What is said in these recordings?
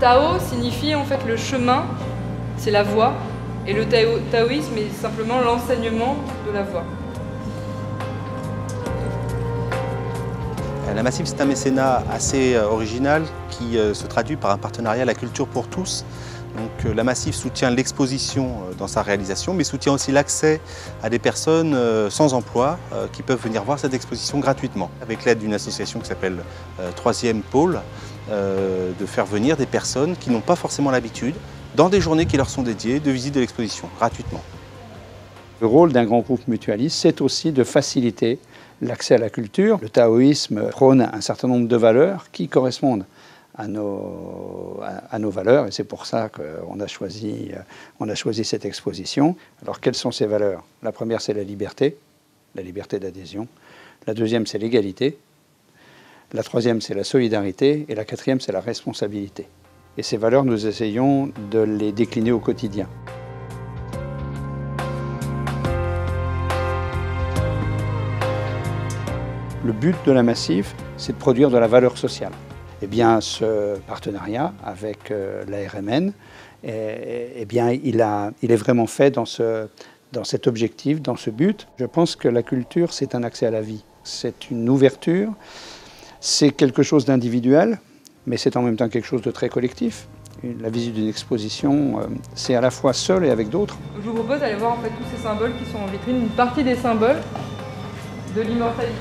Tao signifie en fait le chemin, c'est la voie, et le taoïsme est simplement l'enseignement de la voie. La Massif, c'est un mécénat assez original qui se traduit par un partenariat La Culture pour tous. Donc, la Massif soutient l'exposition dans sa réalisation, mais soutient aussi l'accès à des personnes sans emploi qui peuvent venir voir cette exposition gratuitement. Avec l'aide d'une association qui s'appelle Troisième Pôle, de faire venir des personnes qui n'ont pas forcément l'habitude, dans des journées qui leur sont dédiées, de visite de l'exposition, gratuitement. Le rôle d'un grand groupe mutualiste, c'est aussi de faciliter l'accès à la culture. Le taoïsme prône un certain nombre de valeurs qui correspondent à nos valeurs, et c'est pour ça qu'on a choisi cette exposition. Alors, quelles sont ces valeurs? La première, c'est la liberté d'adhésion. La deuxième, c'est l'égalité. La troisième, c'est la solidarité. Et la quatrième, c'est la responsabilité. Et ces valeurs, nous essayons de les décliner au quotidien. Le but de la Massif, c'est de produire de la valeur sociale. Eh bien, ce partenariat avec la RMN, eh bien, il est vraiment fait dans cet objectif, dans ce but. Je pense que la culture, c'est un accès à la vie. C'est une ouverture, c'est quelque chose d'individuel, mais c'est en même temps quelque chose de très collectif. La visite d'une exposition, c'est à la fois seul et avec d'autres. Je vous propose d'aller voir en fait tous ces symboles qui sont en vitrine, une partie des symboles de l'immortalité.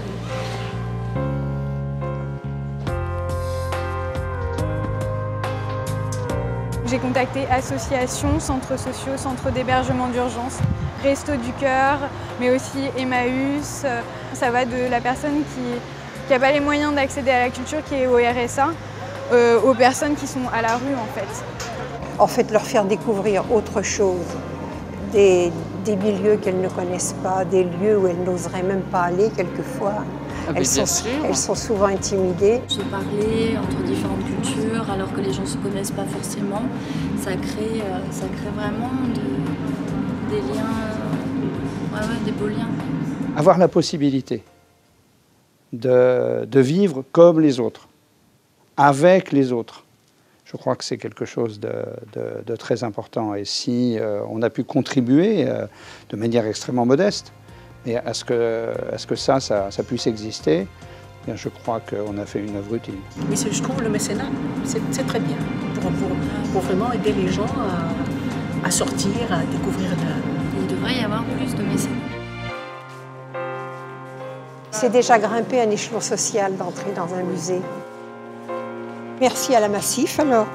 J'ai contacté associations, centres sociaux, centres d'hébergement d'urgence, Restos du Cœur, mais aussi Emmaüs. Ça va de la personne qui n'a pas les moyens d'accéder à la culture, qui est au RSA, aux personnes qui sont à la rue en fait. En fait, leur faire découvrir autre chose, des milieux qu'elles ne connaissent pas, des lieux où elles n'oseraient même pas aller quelquefois. Elles sont souvent intimidées. Se parler entre différentes cultures alors que les gens ne se connaissent pas forcément, ça crée vraiment des liens, des beaux liens. Avoir la possibilité de vivre comme les autres, avec les autres, je crois que c'est quelque chose de très important. Et si on a pu contribuer de manière extrêmement modeste, et à ce que ça puisse exister, bien je crois qu'on a fait une œuvre utile. Mais je trouve le mécénat, c'est très bien pour vraiment aider les gens à sortir, à découvrir. Il devrait y avoir plus de mécénat. C'est déjà grimper un échelon social d'entrer dans un musée. Merci à la Massif alors.